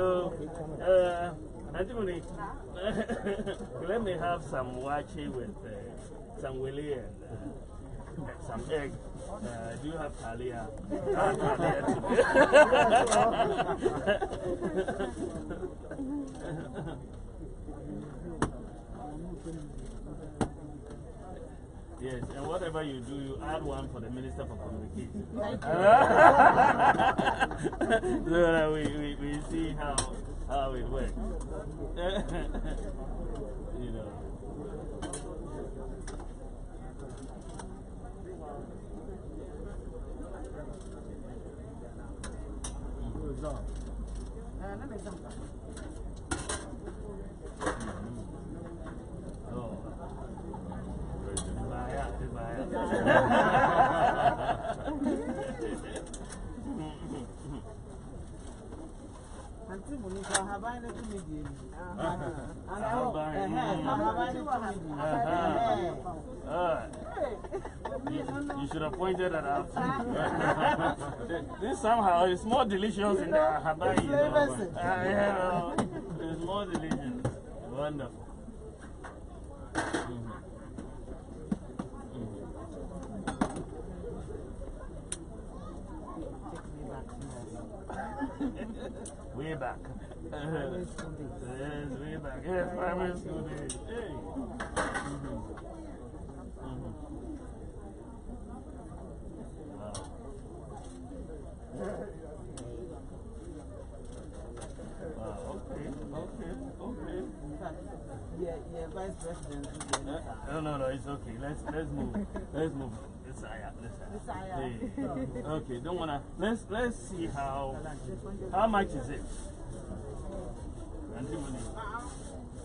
So, Antimony, let me have some Waakye with some willy and some egg. Do you have talia? Yes, and whatever you do, you add one for the Minister for Communication. So that we see how it works. You know. You should have pointed that out. This somehow is more delicious in the Habai. It's more delicious. Wonderful. Way back. Yes, way back. Yes, primary school days. Hey. Wow. Wow, okay. Yeah, Vice President. No, it's okay. Let's move. Let's move. This eye. Hey. Okay, don't wanna. Let's see how much is it?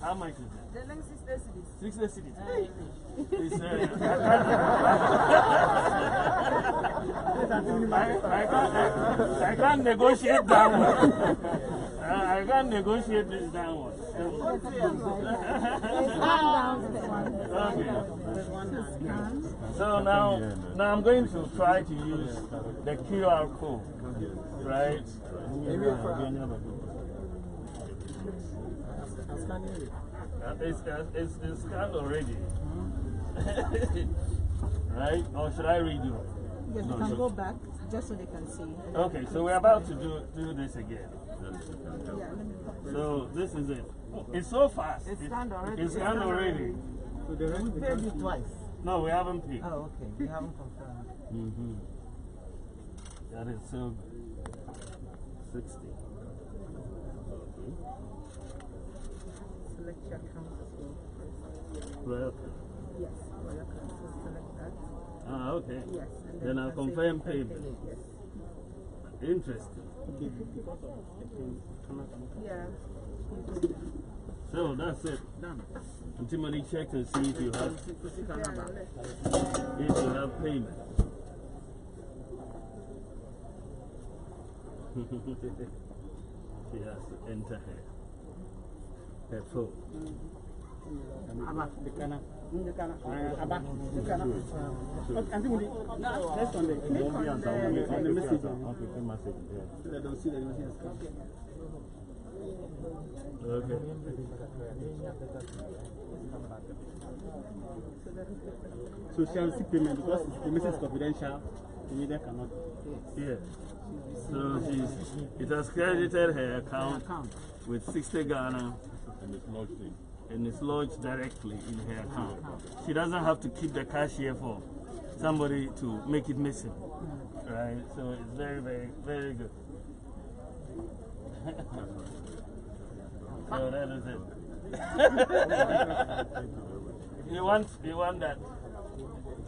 How much is it? The link 60 cities. I can't negotiate downward. I can't negotiate this downward. Okay. So now I'm going to try to use the QR code, right? It's scanned already. Right? Or should I redo it? Yes, you can go back just so they can see. Okay, so we're about to do this again. So this is it. It's so fast. It's scanned already. It's scanned already. So we paid you twice. No, we haven't paid. Oh, okay. We haven't confirmed. That is so good. 60. Select your account as well. Welcome. Yes, for your account. So select that. Ah, okay. Yes. And Then I'll confirm payment. Yes. Interesting. Yeah. So that's it. Done. Antimony check and see if you have payment. She has to enter her phone. Okay. So shall see payment because the message is confidential. The media cannot. Yeah. So it has credited her account with 60 Ghana and it's lodged directly in her account. She doesn't have to keep the cash here for somebody to make it missing. Right? So it's very, very, very good. So that is it. You want that?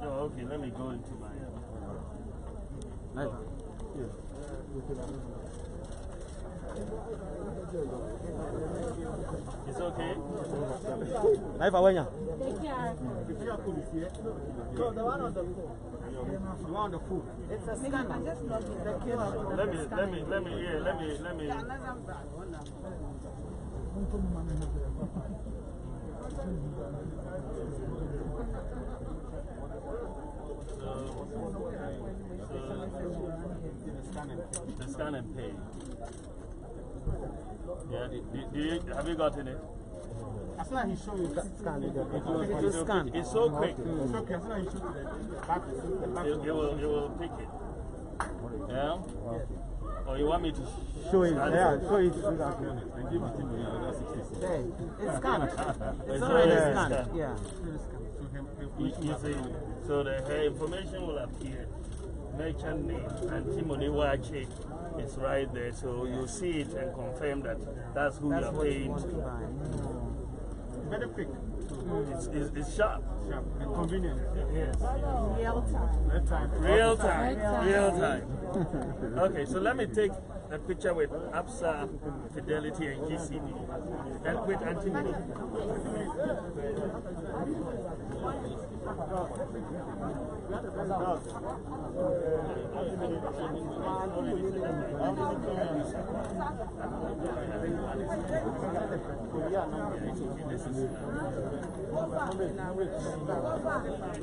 Oh, okay, let me go into my. It's okay? Life Awanya. Take care. No, the one on the phone. The one on the phone. It's a scanner. Just log in the QR. Let me. The scan and pay. Yeah, have you gotten it? As soon as he shows you, scan it. It's so quick. It's okay. As soon as he shows you the back, it will pick it. Yeah? Or you want me to show it? Yeah, show it. It's scanned. It's already scanned. scanned. Yeah. You see, so her information will appear. Merchant name and Timothy Waakye is right there, so you'll see it and confirm that that's who you're paying to. Very quick. It's sharp. Sharp and convenient. Yes. Real time. Real time. Okay, so let me take a picture with APSA, Fidelity, and GCD. And with Anthony.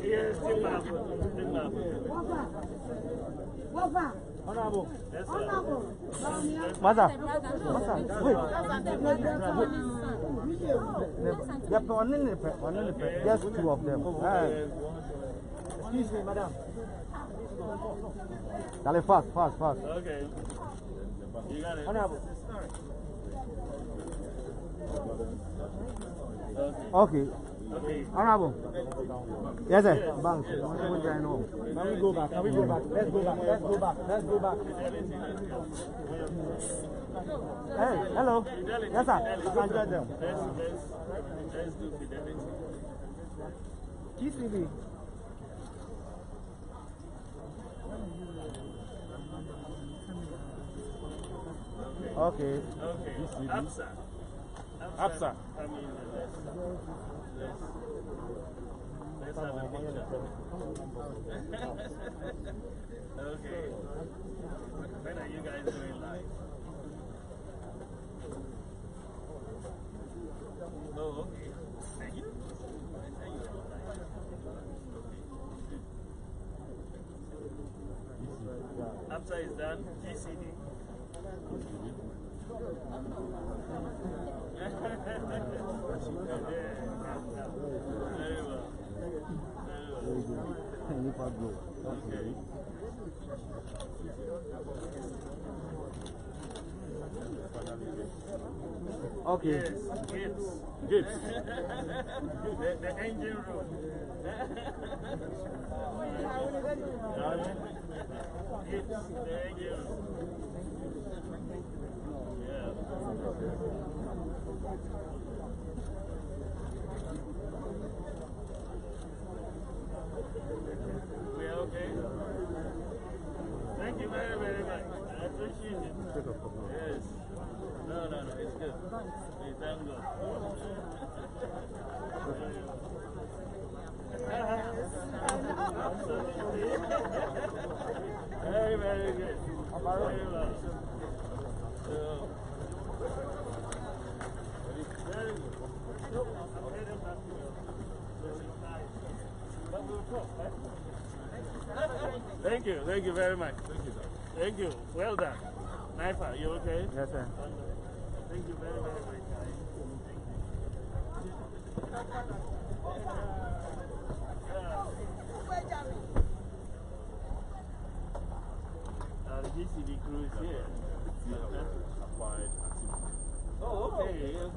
Yes, Honorable. Mother. Wait. Just two of them. Excuse me, madam. Dale, fast. Okay. You got it. Honorable. Okay. Honorable. Yes, sir. Bank. Can we go back? Let's go back. Hey, hello. Yes, sir. I can join them. Let's do Fidelity. GCB. Okay. APSA. APSA. I mean, let's have a picture. Okay. When are you guys doing live? Oh, okay. Thank you. APSA is done. GCD. Very well. Okay. Yes, Gibbs. the engine room. Gibbs, the engine room. Yeah. We are okay? Thank you very, very much. I appreciate it. Yes. No, it's good. We thank God. Very, very good. Very well. Very good. I'm heading back to you. But we'll talk, right? Thank you very much. Thank you. Well done. Naifa, you okay? Yes, sir. Thank you very, very much, guys. The GCD crew is here. Oh, okay. Yes,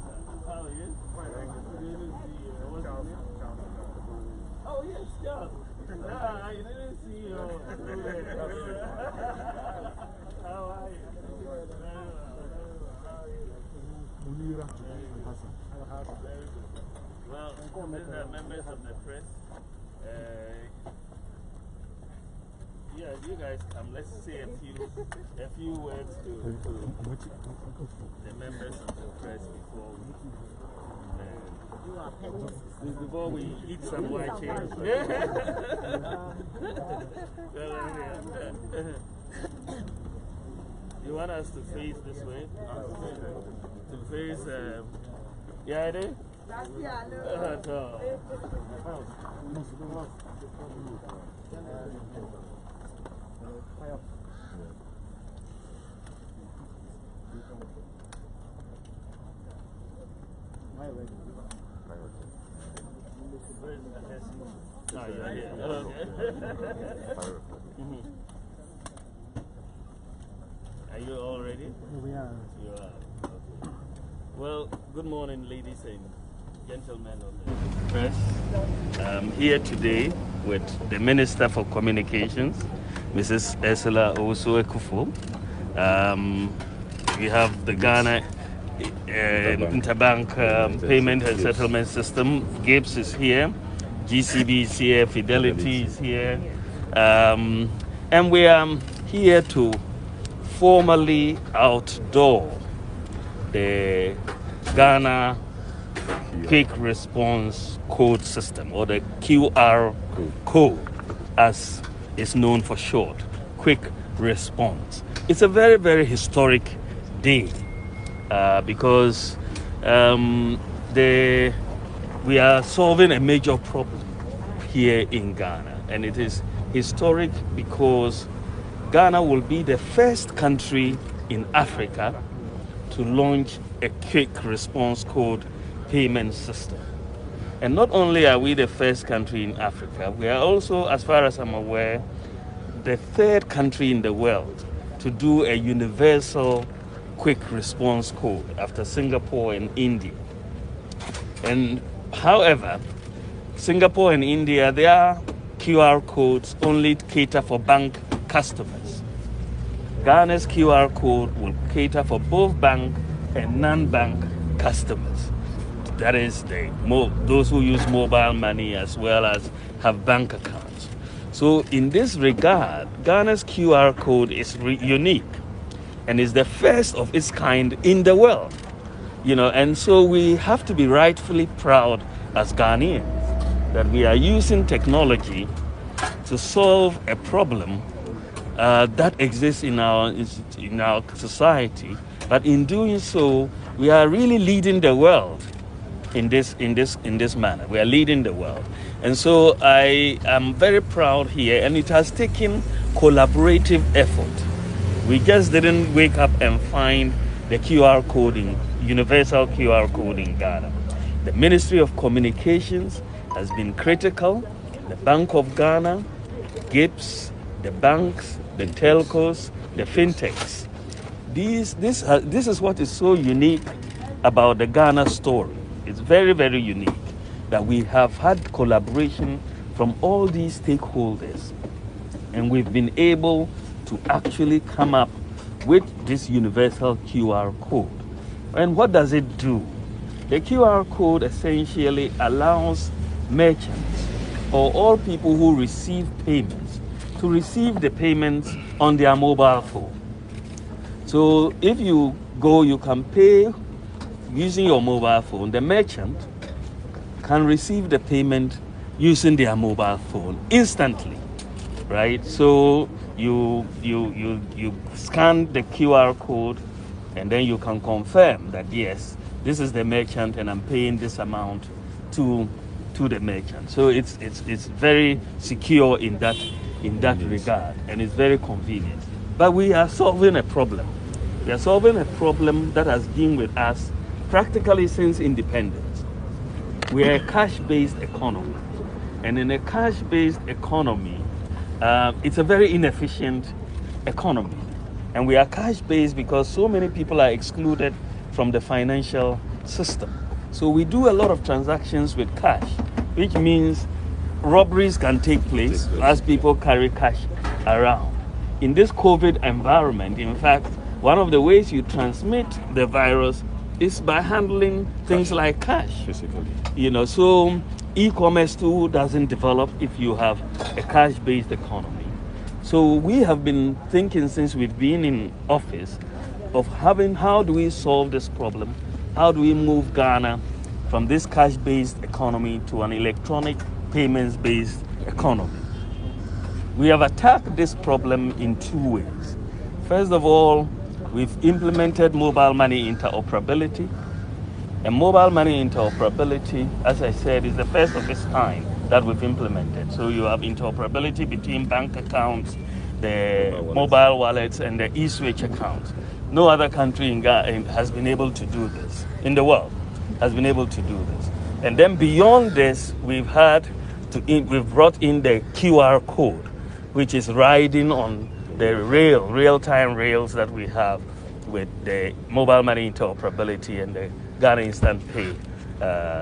sir. How are you? Fine, thank you. What's your name? Oh, yes, Charles. I didn't see you. How are you? Well, these are members of the press. Yeah, you guys come. Let's say a few words to the members of the press before we eat some waakye. You want us to face this way? To face, yeah, it is? Ah, you're here. Okay. Are you all ready? We are. You are. Okay. Well, good morning, ladies and gentlemen of the press. I'm here today with the Minister for Communications, Mrs. Ursula Owusu-Ekufo. We have the Ghana Interbank Payment and Settlement System. GIPS is here. GCB is here. Fidelity is here. And we are here to formally outdoor the Ghana Quick Response Code System, or the QR code, as is known for short, Quick Response. It's a very, very historic day because we are solving a major problem here in Ghana, and it is historic because Ghana will be the first country in Africa to launch a quick response code payment system. And not only are we the first country in Africa, we are also, as far as I'm aware, the third country in the world to do a universal quick response code after Singapore and India. And however, Singapore and India, their QR codes only cater for bank customers. Ghana's QR code will cater for both bank and non-bank customers. That is, those who use mobile money as well as have bank accounts. So in this regard, Ghana's QR code is unique and is the first of its kind in the world. And so we have to be rightfully proud as Ghanaians that we are using technology to solve a problem that exists in our society. But in doing so, we are really leading the world in this manner. We are leading the world. And so I am very proud here, and it has taken collaborative effort. We just didn't wake up and find the QR coding, universal QR code in Ghana. The Ministry of Communications has been critical. The Bank of Ghana, GIPS, the banks, the telcos, the fintechs. This is what is so unique about the Ghana story. It's very, very unique that we have had collaboration from all these stakeholders, and we've been able to actually come up with this universal QR code. And what does it do? The QR code essentially allows merchants or all people who receive payments to receive the payments on their mobile phone. So if you go, you can pay using your mobile phone. The merchant can receive the payment using their mobile phone instantly, right? So you scan the QR code, and then you can confirm that yes, this is the merchant and I'm paying this amount to the merchant. So it's very secure in that regard, and it's very convenient. But we are solving a problem. We are solving a problem that has been with us practically since independence. We are a cash-based economy, and in a cash-based economy, it's a very inefficient economy. And we are cash-based because so many people are excluded from the financial system. So we do a lot of transactions with cash, which means robberies can take place as people carry cash around. In this COVID environment, in fact, one of the ways you transmit the virus is by handling things like cash. Physically. So e-commerce too doesn't develop if you have a cash-based economy. So we have been thinking since we've been in office of how do we solve this problem? How do we move Ghana from this cash-based economy to an electronic payments-based economy? We have attacked this problem in two ways. First of all, we've implemented mobile money interoperability. And mobile money interoperability, as I said, is the first of its kind that we've implemented. So you have interoperability between bank accounts, the mobile wallets, and the e-switch accounts. No other country in Ghana has been able to do this, in the world, has been able to do this. And then beyond this, we've brought in the QR code, which is riding on the real-time rails that we have with the mobile money interoperability and the Ghana Instant Pay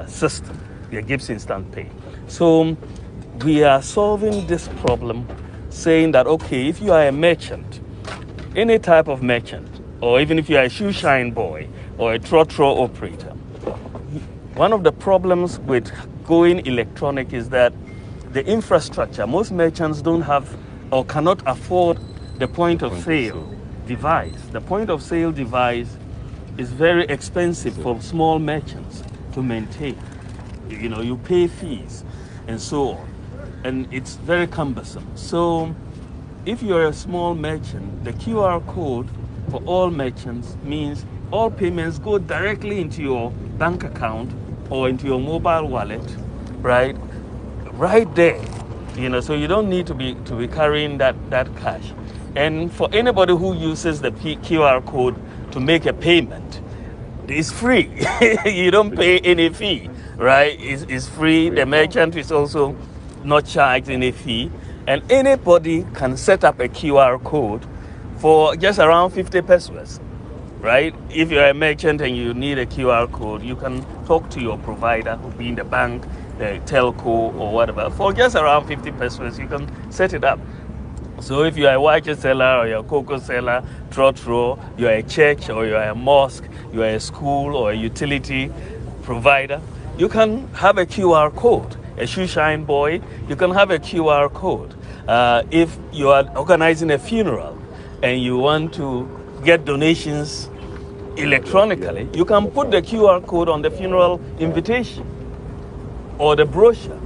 system, the GIPS Instant Pay. So we are solving this problem, saying that, okay, if you are a merchant, any type of merchant, or even if you are a shoe shine boy or a trotro operator, one of the problems with going electronic is that the infrastructure, most merchants don't have or cannot afford the point of sale device. The point of sale device is very expensive for small merchants to maintain. You know, you pay fees and so on, and it's very cumbersome. So if you're a small merchant, the QR code for all merchants means all payments go directly into your bank account or into your mobile wallet, right there. You know, so you don't need to be carrying that cash. And for anybody who uses the QR code to make a payment, it's free. You don't pay any fee, right? It's free. The merchant is also not charged any fee. And anybody can set up a QR code for just around 50 pesos, right? If you're a merchant and you need a QR code, you can talk to your provider, who being the bank, the telco, or whatever. For just around 50 pesos, you can set it up. So if you're a Waakye seller or you're a cocoa seller, trotro, you're a church or you're a mosque, you're a school or a utility provider, you can have a QR code. A shoe shine boy, you can have a QR code. If you are organizing a funeral and you want to get donations electronically, you can put the QR code on the funeral invitation or the brochure,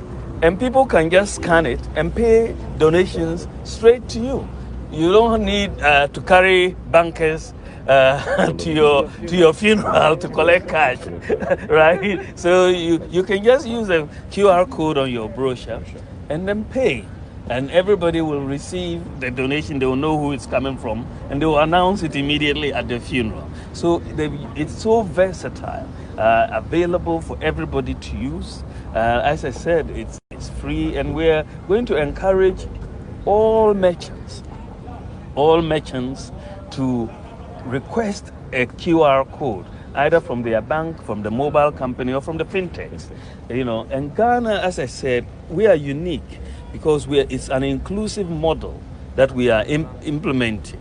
and people can just scan it and pay donations straight to you. You don't need to carry bankers to your funeral to collect cash, right? So you can just use a QR code on your brochure and then pay. And everybody will receive the donation. They will know who it's coming from, and they will announce it immediately at the funeral. So it's so versatile, available for everybody to use. As I said, it's free, and we're going to encourage all merchants to request a QR code, either from their bank, from the mobile company, or from the fintechs. You know, and Ghana, as I said, we are unique because it's an inclusive model that we are implementing.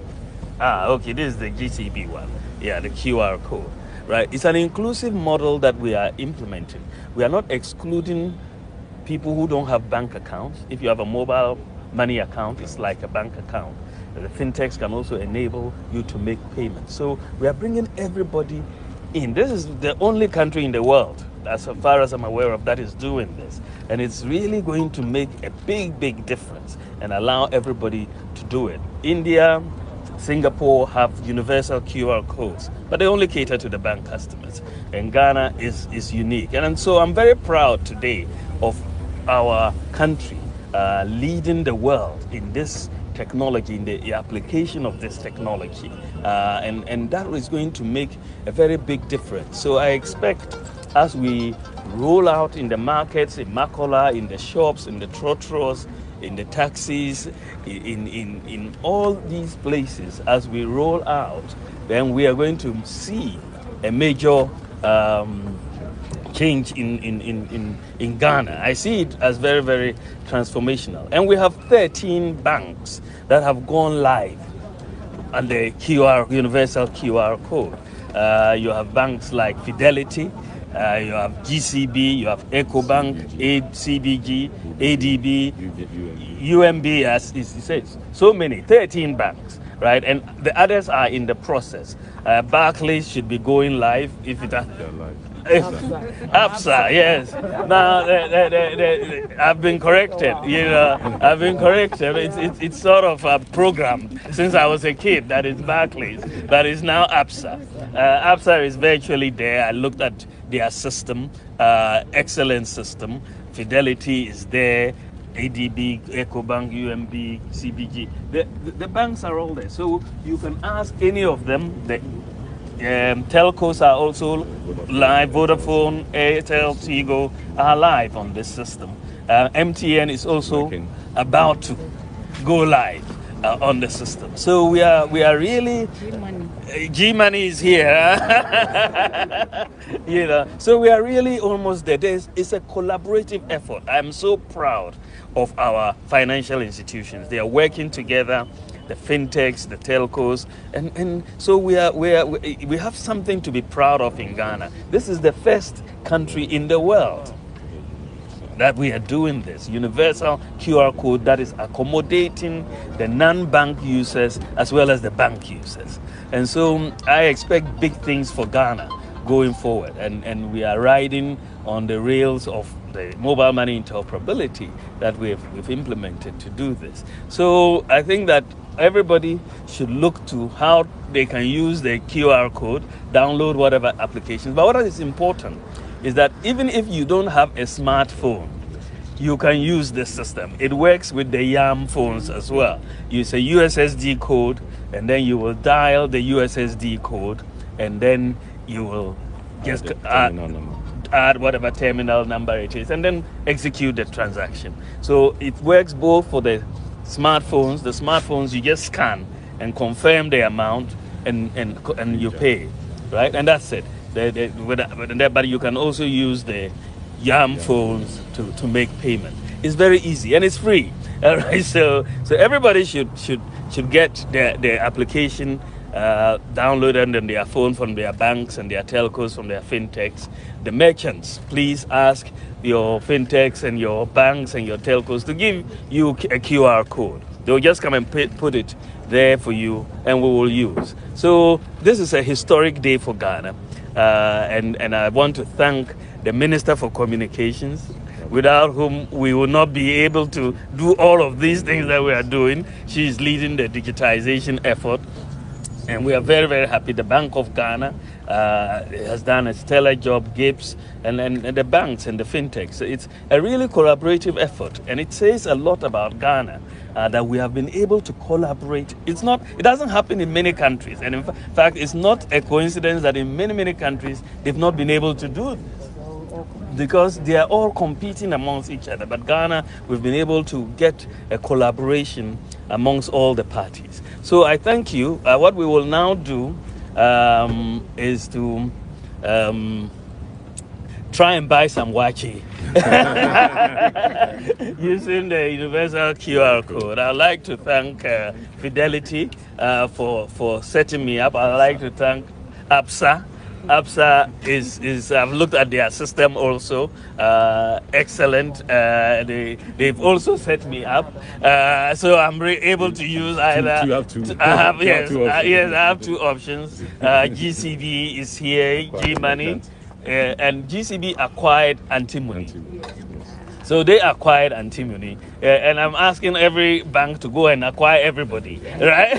Okay, this is the GCB one. Yeah, the QR code, right? It's an inclusive model that we are implementing. We are not excluding people who don't have bank accounts. If you have a mobile money account, it's like a bank account. The fintechs can also enable you to make payments. So we are bringing everybody in. This is the only country in the world, as far as I'm aware of, that is doing this. And it's really going to make a big, big difference and allow everybody to do it. India, Singapore have universal QR codes, but they only cater to the bank customers. And Ghana is unique. And so I'm very proud today of our country leading the world in this technology, in the application of this technology. And that is going to make a very big difference. So I expect, as we roll out in the markets, in Makola, in the shops, in the trotros, in the taxis, in all these places, as we roll out, then we are going to see a major change in Ghana. I see it as very, very transformational. And we have 13 banks that have gone live on the universal QR code. You have banks like Fidelity, you have GCB, you have EcoBank, CBG, ADB, UMB, as it says. So many, 13 banks, right? And the others are in the process. Barclays should be going live if it are. APSA, yes. Now, I've been corrected, you know. I've been corrected. It's sort of programmed since I was a kid. That is Barclays. That is now APSA. APSA is virtually there. I looked at their system, excellent system. Fidelity is there. ADB, EcoBank, UMB, CBG. The banks are all there. So you can ask any of them. The telcos are also live. Vodafone, Airtel, Tigo are live on this system. MTN is also about to go live on the system. So we are really G-Money is here. You know, so we are really almost there. It's a collaborative effort. I'm so proud of our financial institutions. They are working together, the fintechs, the telcos, and so we have something to be proud of in Ghana. This is the first country in the world that we are doing this universal QR code that is accommodating the non-bank users as well as the bank users. And so I expect big things for Ghana going forward, and we are riding on the rails of the mobile money interoperability that we've implemented to do this. So I think that everybody should look to how they can use the QR code, download whatever applications. But what is important is that even if you don't have a smartphone, you can use this system. It works with the YAM phones as well. Use a USSD code, and then you will dial the USSD code, and then you will just add whatever terminal number it is, and then execute the transaction. So it works both for the smartphones. The smartphones, you just scan and confirm the amount, and you pay, right? And that's it. But you can also use the YAM phones to make payment. It's very easy and it's free. All right, so everybody should get their application downloaded on their phone from their banks and their telcos, from their fintechs. The merchants, please ask your fintechs and your banks and your telcos to give you a QR code. They'll just come and put it there for you, and we will use. So this is a historic day for Ghana, and I want to thank the Minister for Communications, without whom we will not be able to do all of these things that we are doing. She is leading the digitization effort, and we are very, very happy. The Bank of Ghana has done a stellar job, GIPS, and the banks and the fintechs. It's a really collaborative effort, and it says a lot about Ghana, that we have been able to collaborate. It doesn't happen in many countries, and in fact, it's not a coincidence that in many, many countries, they've not been able to do this, because they are all competing amongst each other. But Ghana, we've been able to get a collaboration amongst all the parties. So I thank you. What we will now do is to try and buy some Waakye using the universal QR code. I'd like to thank Fidelity for setting me up. I'd like to thank APSA. APSA is I've looked at their system also, excellent. They've also set me up, so I'm able to use either. You have two. Yes, I have two options. GCB is here, G-Money, and GCB acquired Antimony. So they acquired Antimony, and I'm asking every bank to go and acquire everybody, right?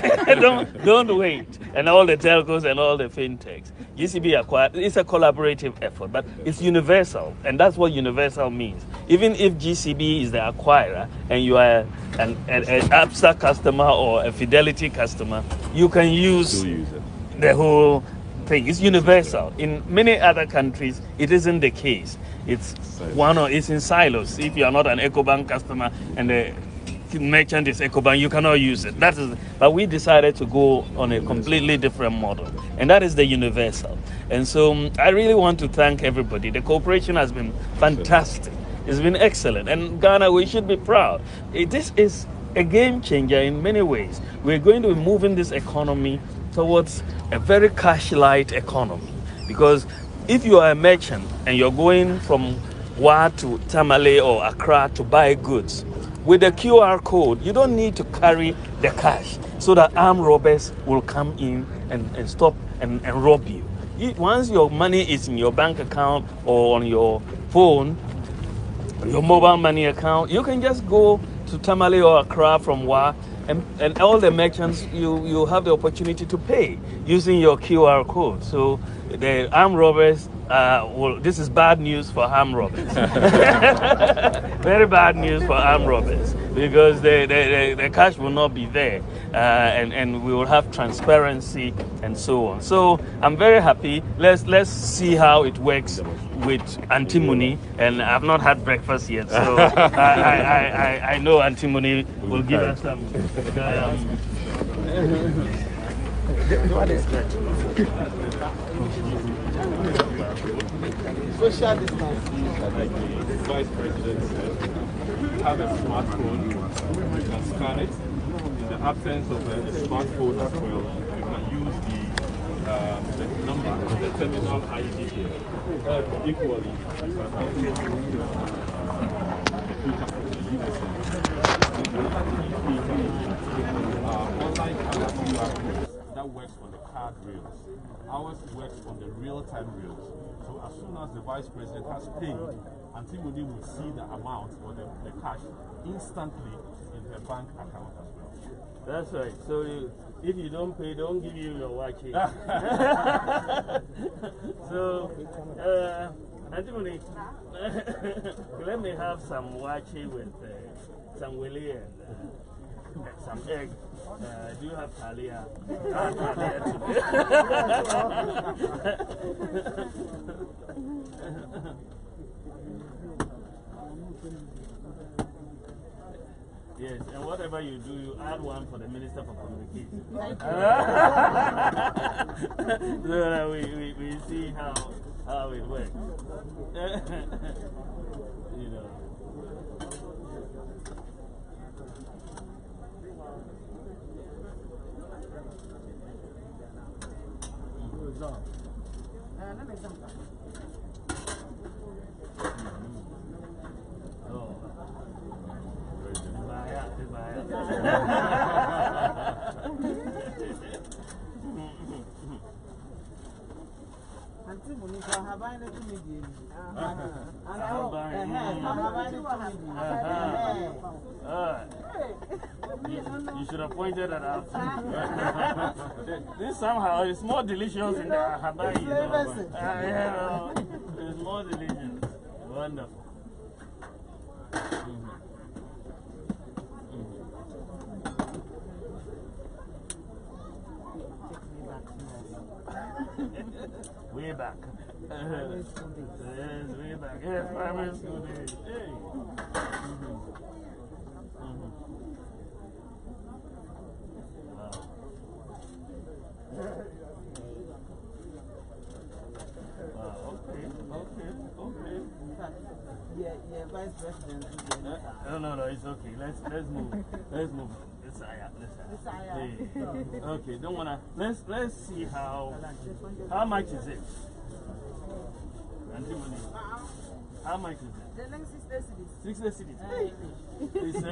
don't wait. And all the telcos and all the fintechs. GCB acquired. It's a collaborative effort, but it's universal, and that's what universal means. Even if GCB is the acquirer and you are an APSA customer or a Fidelity customer, you can use the whole thing. It's universal. In many other countries, it isn't the case. It's in silos. If you are not an EcoBank customer and the merchant is EcoBank, you cannot use it. But we decided to go on a completely different model, and that is the universal. And so I really want to thank everybody. The cooperation has been fantastic. It's been excellent. And Ghana, we should be proud. This is a game changer in many ways. We're going to be moving this economy towards a very cash-light economy, because if you are a merchant and you're going from Wa to Tamale or Accra to buy goods, with the QR code, you don't need to carry the cash so that armed robbers will come in and stop and rob you. Once your money is in your bank account or on your phone, your mobile money account, you can just go to Tamale or Accra from Wa and all the merchants, you have the opportunity to pay using your QR code. So the armed robbers, this is bad news for armed robbers. Very bad news for armed robbers, because the cash will not be there, and we will have transparency and so on. So I'm very happy. Let's see how it works with antimony, and I've not had breakfast yet, so I know antimony will give us some. Social distancing. Like the Vice President said, have a smartphone, you can scan it. In the absence of a smartphone as well, you can use the number, the terminal ID equally. Online QR codes that works on the card rails. Ours works on the real-time rails. So as soon as the Vice President has paid, Antimony will see the amount or the cash instantly in her bank account as well. That's right. So if you don't pay, don't give you your Waakye. So, Antimony, let me have some Waakye with some willy and some egg. Do you have talia? Yes, and whatever you do, you add one for the Minister for Communication. So that we see how it works. You know. You should have pointed that out. This somehow is more delicious in the Hawaii. Yeah, it's more delicious. Wonderful. Way back. Yes, way back. Yes, primary school days. Hey. Wow, okay. Yeah, Vice President. No, it's okay. Let's move. Let's move. This eye. Hey. Okay, don't wanna. Let's see how much is it? Antimony. How much is it? The next 60 cities. 60 cities. It's,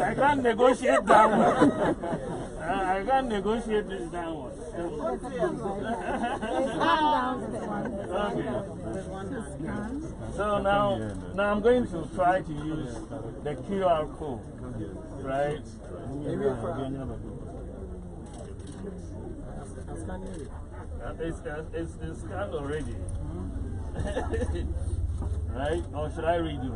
I can't negotiate downward. I can't negotiate this downward. Okay. So now I'm going to try to use the QR code, right? It's scanned already. Right? Or should I redo?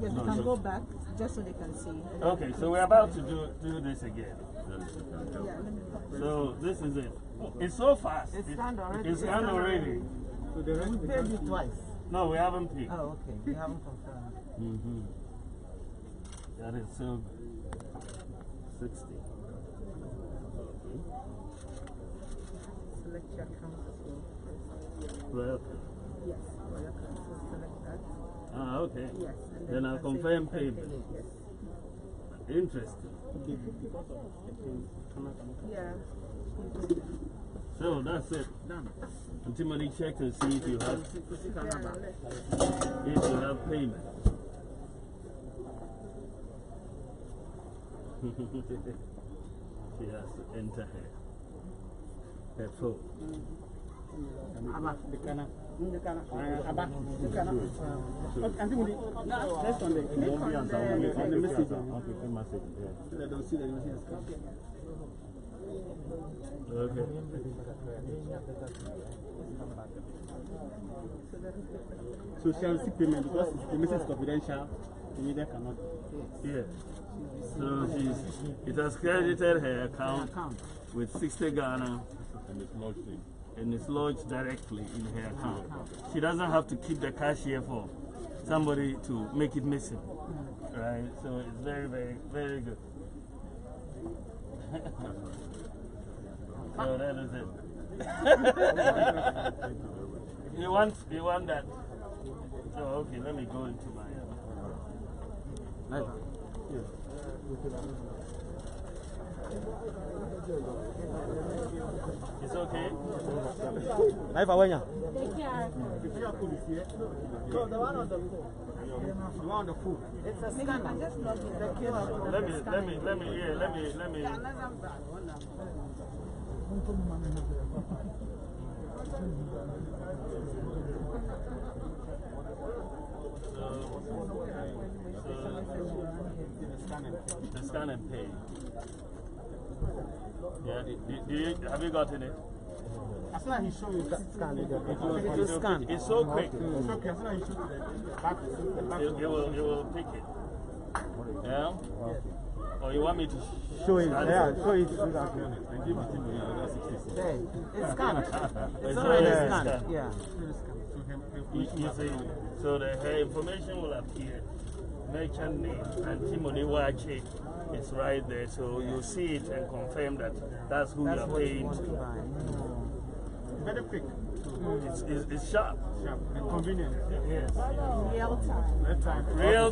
Yes, you can go back just so they can see. Okay, so we're about to do this again. So this is it. It's so fast. It's scanned already. It's scanned already. So the rest We paid you twice. No, we haven't paid. Oh, okay. We haven't confirmed. That is so good. 60. Select your account as well. Welcome. Yes, for your account. So select that. Ah, okay. Yes. And Then I'll confirm payment. Yes. Interesting. Yeah. So that's it. Done. Antimony check and see if you have payment. She has to enter her phone. That's on the message. They don't see the message. Okay. So she will seek payment because the message is confidential. The media cannot. Yeah. So it has credited her account with 60 Ghana and it's lodged directly in her account. She doesn't have to keep the cash here for somebody to make it missing. Right? So it's very, very, very good. So that is it. You want that? Oh, okay, let me go into my. It's okay? Hi, Bawumia. Take care. No, the one on the phone. The one on the phone. It's a scanner. Just log in. Let me. The scan and pay. Yeah, have you gotten it? As soon as he shows you scan, it will scan. It's so quick. It's okay. As soon as he shows you the back, It will pick it. Yeah? Or you want me to show it? Yeah, show it. It's scanned. It's already scanned. Yeah. You see, so her information will appear. Merchant name and Timothy Waakye is right there, so you see it and confirm that that's who you're paying to. Very quick. It's sharp. Sharp and convenient. Yes. Real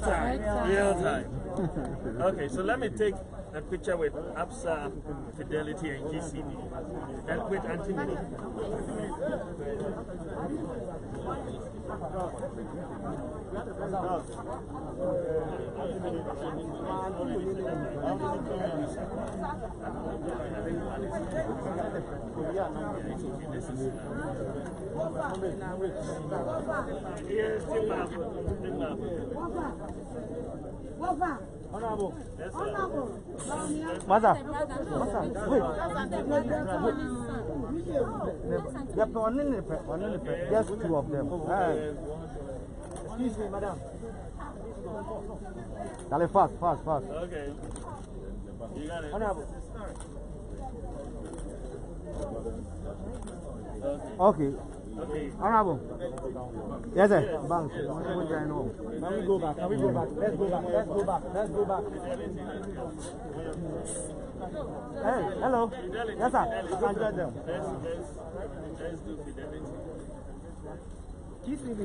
time. Real time. Okay, so let me take a picture with APSA, Fidelity, and GCB. And with Antimony. Yes, Honorable. What's up? Wait. Just two of them. Excuse me, madam. Dale, fast. Okay. You got it. Honorable. Okay. Honorable. Yes, sir. Bank. Can we go back? Let's go back. Hey, hello. Yes, sir. You can join them. Let's do Fidelity. GCB.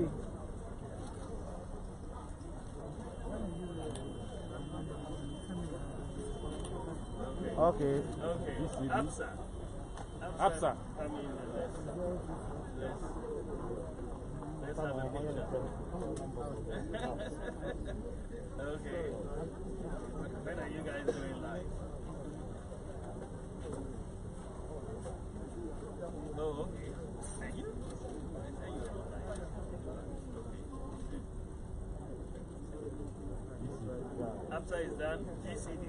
Okay. APSA. APSA. I mean, let's have a picture. Okay. When are you guys doing live? Oh, okay. Thank you. After it's done, GCD.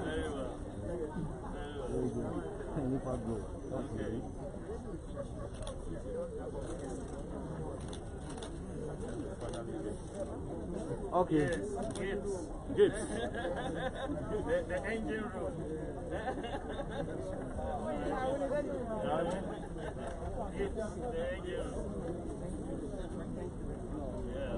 Very well. Okay. Okay. Yes. the engine room. It's the engine room. Yeah.